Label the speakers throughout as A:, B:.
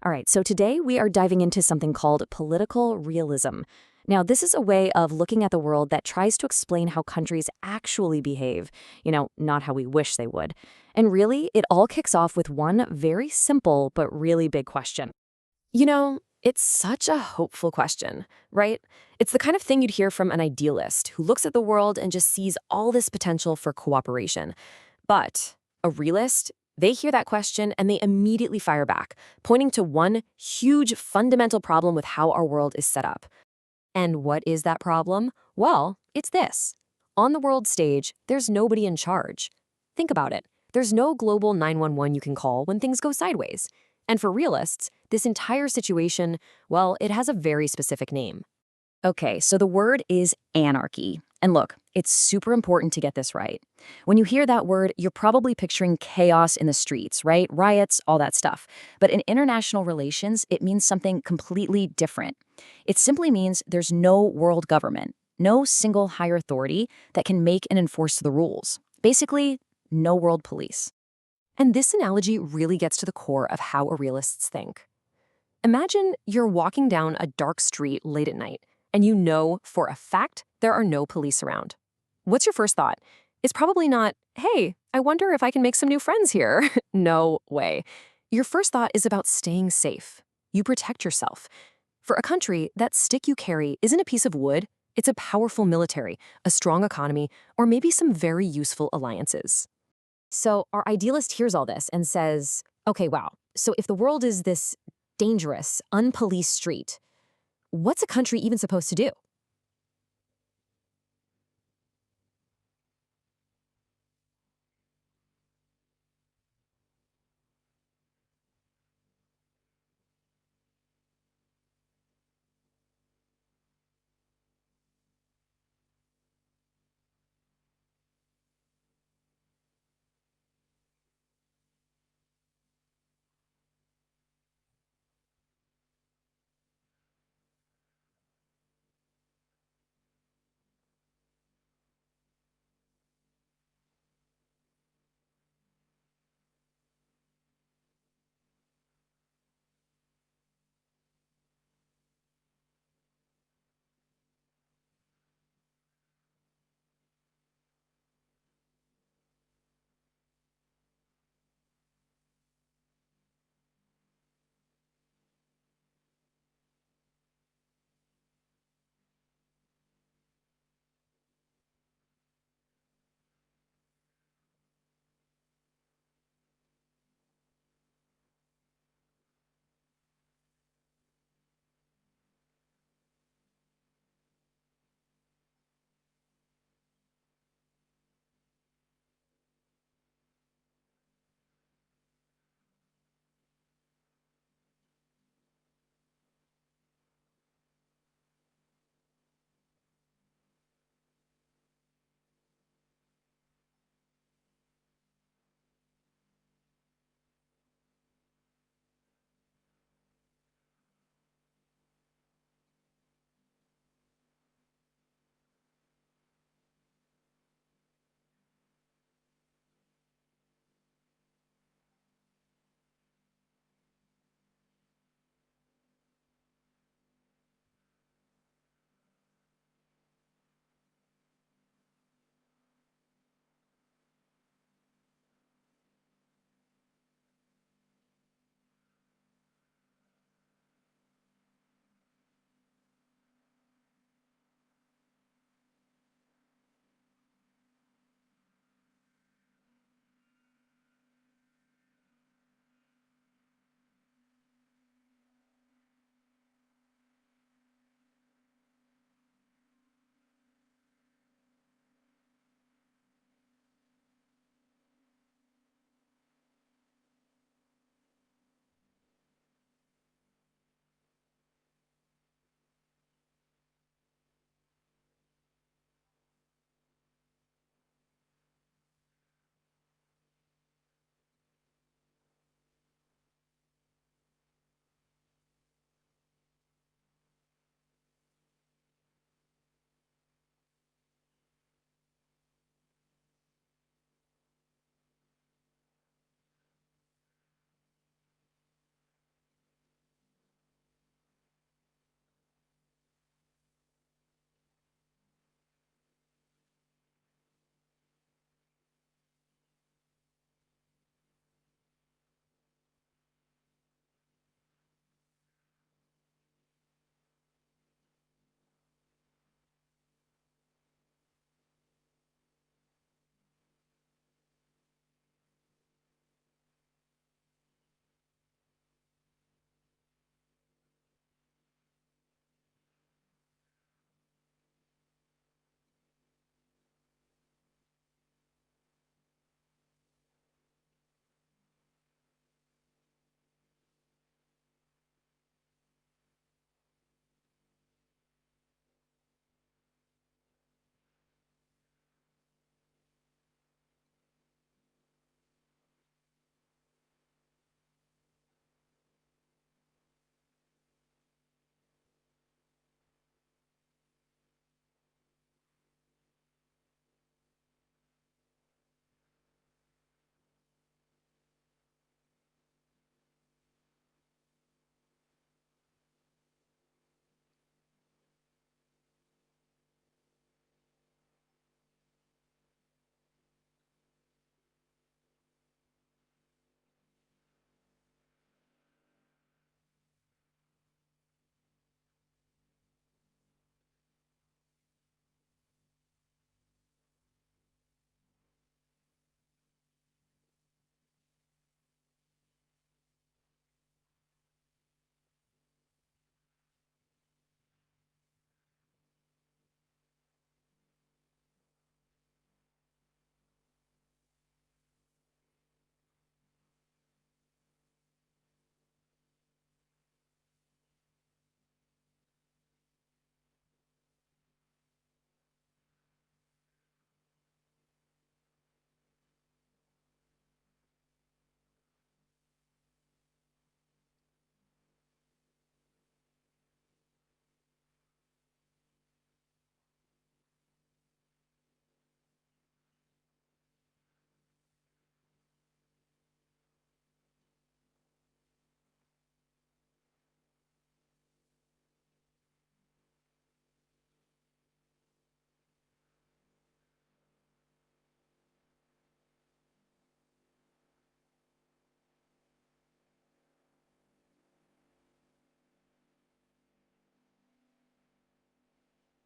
A: All right, so today we are diving into something called political realism. Now, this is a way of looking at the world that tries to explain how countries actually behave, not how we wish they would. And really, it all kicks off with one very simple but really big question. It's such a hopeful question, right? It's the kind of thing you'd hear from an idealist who looks at the world and just sees all this potential for cooperation. But a realist, they hear that question and they immediately fire back, pointing to one huge fundamental problem with how our world is set up. And what is that problem? Well, it's this. On the world stage, there's nobody in charge. Think about it. There's no global 911 you can call when things go sideways. And for realists, this entire situation, well, it has a very specific name. Okay, so the word is anarchy. And look, it's super important to get this right. When you hear that word, you're probably picturing chaos in the streets, right? Riots, all that stuff. But in international relations, it means something completely different. It simply means there's no world government, no single higher authority that can make and enforce the rules. Basically, no world police. And this analogy really gets to the core of how realists think. Imagine you're walking down a dark street late at night, and you know for a fact there are no police around. What's your first thought? It's probably not, hey, I wonder if I can make some new friends here. No way. Your first thought is about staying safe. You protect yourself. For a country, that stick you carry isn't a piece of wood, it's a powerful military, a strong economy, or maybe some very useful alliances. So our idealist hears all this and says, okay, wow, so if the world is this dangerous, unpoliced street, what's a country even supposed to do?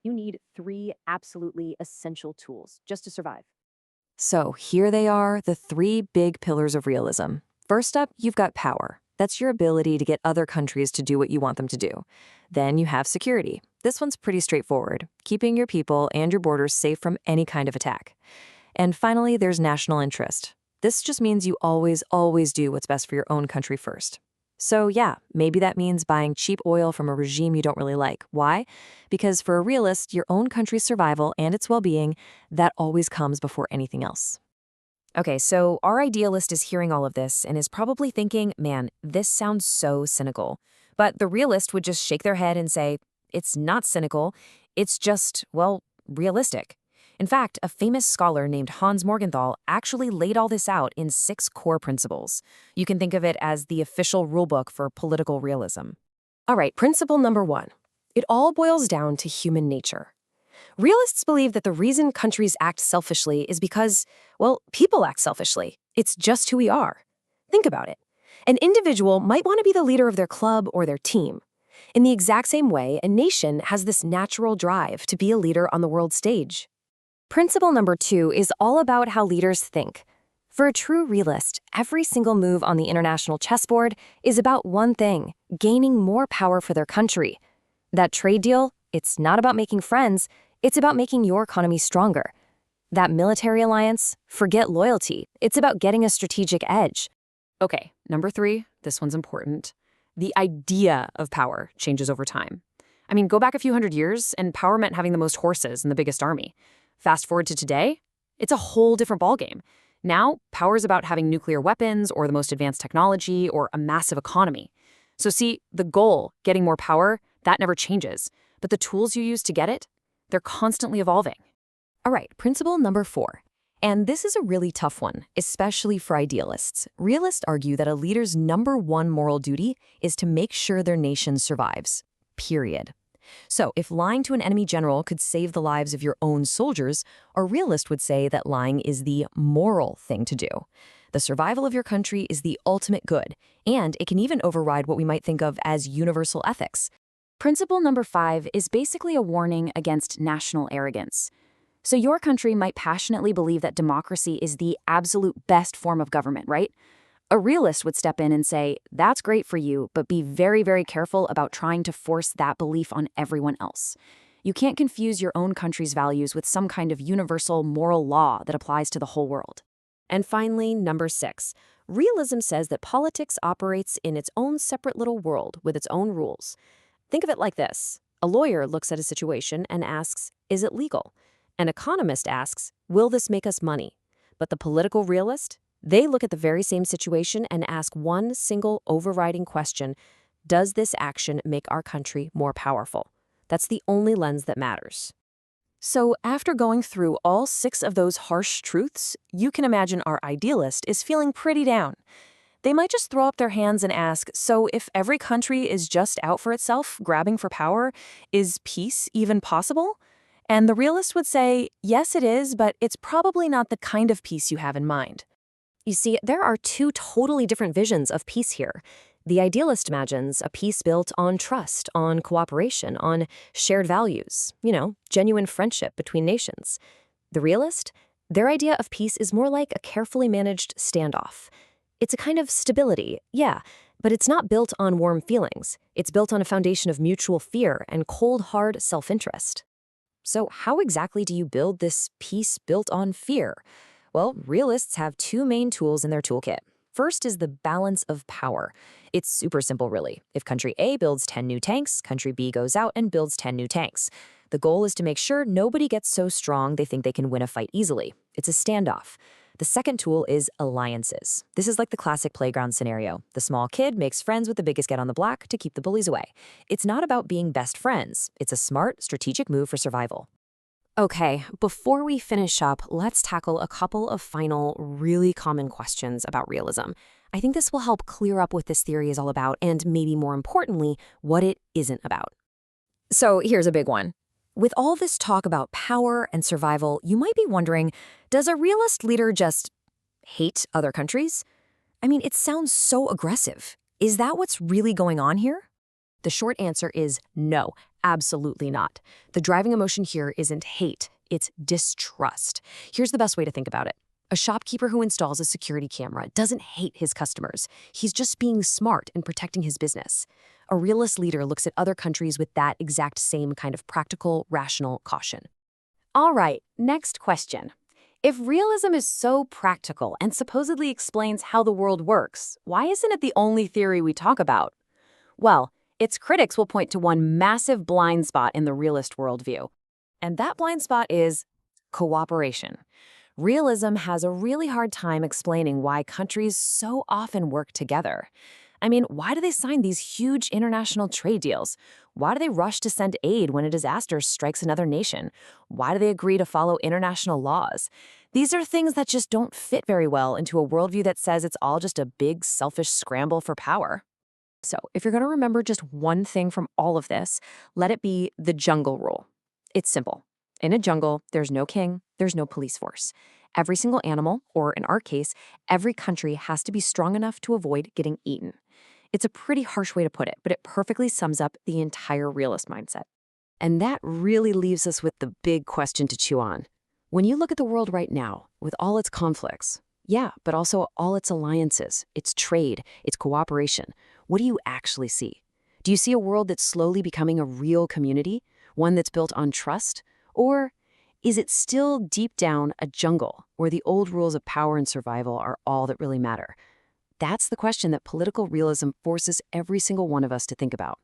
B: You need three absolutely essential tools just to survive.
A: So here they are, the three big pillars of realism. First up, you've got power. That's your ability to get other countries to do what you want them to do. Then you have security. This one's pretty straightforward, keeping your people and your borders safe from any kind of attack. And finally, there's national interest. This just means you always do what's best for your own country first. So yeah, maybe that means buying cheap oil from a regime you don't really like. Why? Because for a realist, your own country's survival and its well-being, that always comes before anything else. Okay, so our idealist is hearing all of this and is probably thinking, man, this sounds so cynical. But the realist would just shake their head and say, it's not cynical, it's just, well, realistic. In fact, a famous scholar named Hans Morgenthau actually laid all this out in 6 core principles. You can think of it as the official rulebook for political realism.
B: All right, principle number 1. It all boils down to human nature. Realists believe that the reason countries act selfishly is because, well, people act selfishly. It's just who we are. Think about it. An individual might want to be the leader of their club or their team. In the exact same way, a nation has this natural drive to be a leader on the world stage. Principle number 2 is all about how leaders think. For a true realist, every single move on the international chessboard is about one thing: gaining more power for their country. That trade deal, it's not about making friends, it's about making your economy stronger. That military alliance, forget loyalty, it's about getting a strategic edge.
C: Okay, number 3, this one's important. The idea of power changes over time. I mean, go back a few hundred years, and power meant having the most horses and the biggest army. Fast forward to today, it's a whole different ballgame. Now, power is about having nuclear weapons or the most advanced technology or a massive economy. So see, the goal, getting more power, that never changes. But the tools you use to get it, they're constantly evolving.
A: All right, principle number 4. And this is a really tough one, especially for idealists. Realists argue that a leader's number 1 moral duty is to make sure their nation survives. Period. So, if lying to an enemy general could save the lives of your own soldiers, a realist would say that lying is the moral thing to do. The survival of your country is the ultimate good, and it can even override what we might think of as universal ethics.
C: Principle number 5 is basically a warning against national arrogance. So your country might passionately believe that democracy is the absolute best form of government, right? A realist would step in and say, that's great for you, but be very careful about trying to force that belief on everyone else. You can't confuse your own country's values with some kind of universal moral law that applies to the whole world.
B: And finally, number 6. Realism says that politics operates in its own separate little world with its own rules. Think of it like this. A lawyer looks at a situation and asks, is it legal? An economist asks, will this make us money? But the political realist? They look at the very same situation and ask one single overriding question: does this action make our country more powerful? That's the only lens that matters. So after going through all 6 of those harsh truths, you can imagine our idealist is feeling pretty down. They might just throw up their hands and ask, so if every country is just out for itself, grabbing for power, is peace even possible? And the realist would say, yes, it is, but it's probably not the kind of peace you have in mind. You see, there are 2 totally different visions of peace here. The idealist imagines a peace built on trust, on cooperation, on shared values, genuine friendship between nations. The realist, their idea of peace is more like a carefully managed standoff. It's a kind of stability, yeah, but it's not built on warm feelings. It's built on a foundation of mutual fear and cold, hard self-interest. So how exactly do you build this peace built on fear? Well, realists have 2 main tools in their toolkit. First is the balance of power. It's super simple, really. If country A builds 10 new tanks, country B goes out and builds 10 new tanks. The goal is to make sure nobody gets so strong they think they can win a fight easily. It's a standoff. The second tool is alliances. This is like the classic playground scenario. The small kid makes friends with the biggest kid on the block to keep the bullies away. It's not about being best friends. It's a smart, strategic move for survival. Okay, before we finish up, let's tackle a couple of final, really common questions about realism. I think this will help clear up what this theory is all about and, maybe more importantly, what it isn't about. So here's a big one. With all this talk about power and survival, you might be wondering, does a realist leader just hate other countries? I mean, it sounds so aggressive. Is that what's really going on here? The short answer is no, absolutely not. The driving emotion here isn't hate, it's distrust. Here's the best way to think about it. A shopkeeper who installs a security camera doesn't hate his customers. He's just being smart and protecting his business. A realist leader looks at other countries with that exact same kind of practical, rational caution.
A: All right, next question. If realism is so practical and supposedly explains how the world works, why isn't it the only theory we talk about? Well, its critics will point to one massive blind spot in the realist worldview. And that blind spot is cooperation. Realism has a really hard time explaining why countries so often work together. I mean, why do they sign these huge international trade deals? Why do they rush to send aid when a disaster strikes another nation? Why do they agree to follow international laws? These are things that just don't fit very well into a worldview that says it's all just a big, selfish scramble for power.
B: So, if you're going to remember just one thing from all of this, let it be the jungle rule. It's simple. In a jungle, there's no king, there's no police force. Every single animal, or in our case, every country has to be strong enough to avoid getting eaten. It's a pretty harsh way to put it, but it perfectly sums up the entire realist mindset. And that really leaves us with the big question to chew on. When you look at the world right now, with all its conflicts, yeah, but also all its alliances, its trade, its cooperation, what do you actually see? Do you see a world that's slowly becoming a real community, one that's built on trust? Or is it still deep down a jungle where the old rules of power and survival are all that really matter? That's the question that political realism forces every single one of us to think about.